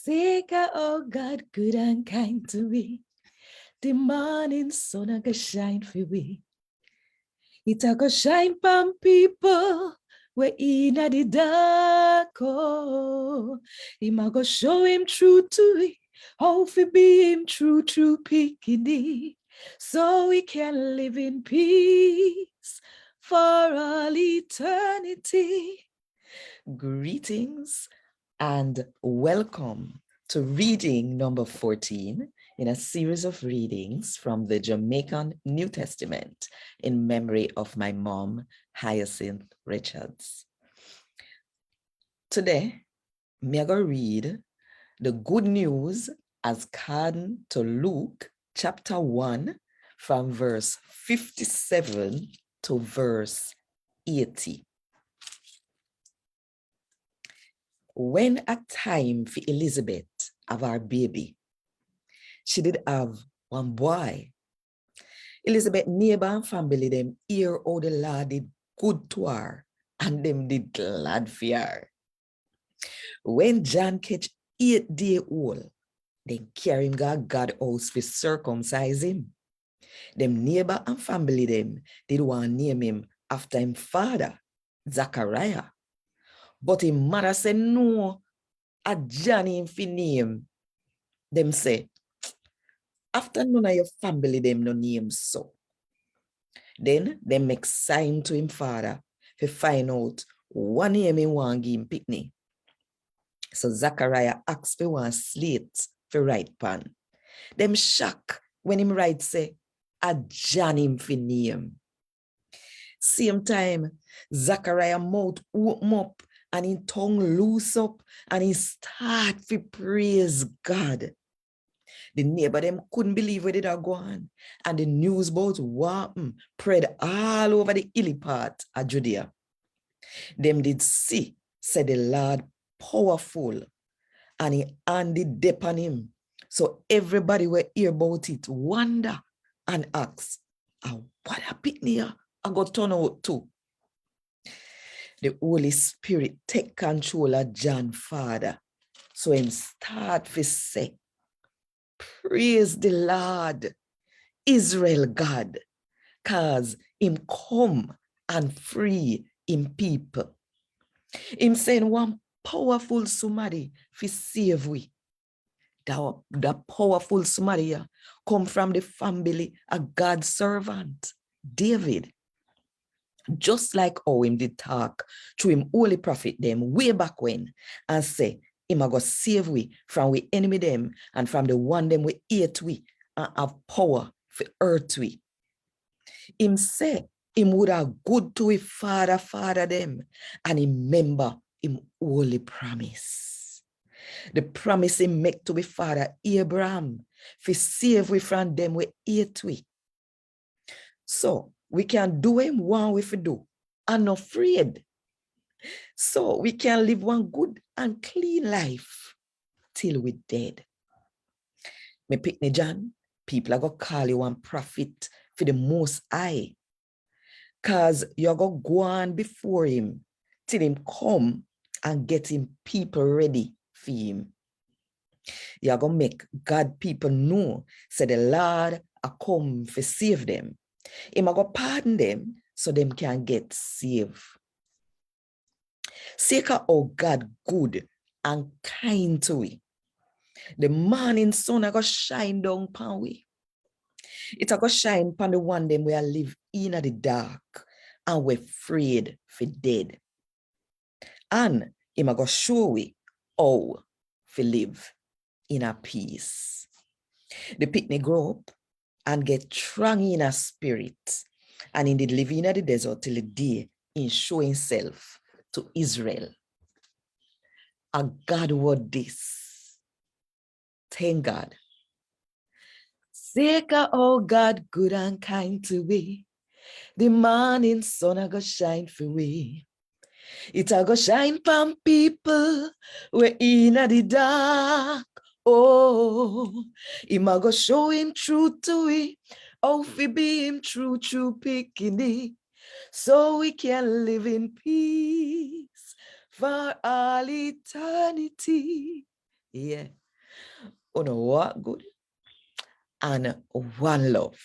Seka, oh God, good and kind to we. The morning sun a go shine for we. It a go shine pan people we in the dark. Oh, him a go show him true to we. How fi be him true picking, so we can live in peace for all eternity. Greetings and welcome to reading number 14 in a series of readings from the Jamaican New Testament in memory of my mom, Hyacinth Richards. Today, me going to read the good news as according to Luke chapter 1 from verse 57 to verse 80. When a time for Elizabeth have her baby, she did have one boy. Elizabeth neighbor and family them hear how the Lord did good to her and them did glad for her. When John catch 8 days old, then carry him to God's house to circumcise him. Them neighbor and family them did want to name him after him father, Zachariah. But him mother said no, a Johnny him fi name. Them say, after none of your family them no name so. Then they make sign to him father to find out what name he want give him picnic. So Zachariah asks for one slate for write pan. Them shock when him write say, a John him fi name. Same time, Zachariah mouth open up and his tongue loose up and he start to praise God. The neighbor them couldn't believe where it had gone. And the news about what spread all over the hilly part of Judea. Them did see, said the Lord powerful, and he handed dip on him. So everybody were hear about it, wonder and ask, what a picnic I got turn out to. The Holy Spirit take control of John's father. So him start to say, praise the Lord, Israel God, cause him come and free him people. Him send one powerful somebody to save we. The powerful somebody come from the family of God's servant, David. Just like how him did talk to him holy prophet them way back when and say, him a go save we from we enemy them and from the one them we hate we and have power for earth we. Him say him would have good to his father them and him remember him holy promise. The promise him make to his father Abraham for save we from them we hate we. So we can do him one way for do and not afraid. So we can live one good and clean life till we dead. Me Pitney John, people are going to call you one prophet for the Most High. Because you're going to go on before him till him come and get him people ready for him. You're going to make God people know, say the Lord a come for save them. Him a go pardon them so them can get saved. Sake of God good and kind to we. The morning sun a go shine down pan we. It a go shine pan the one them where live in the dark and we're afraid for dead. And him a go show we how to live in a peace. The picnic grow up and get strong in a spirit and indeed live in the desert till the day in show himself to Israel. A God word this. Thank God. Seka, oh God, good and kind to we. The morning sun a go shine for we. It a go shine pan people we in the dark. Oh, him a go show him true to we. How fi be him true picking, so we can live in peace for all eternity. Yeah. On what good? And one love.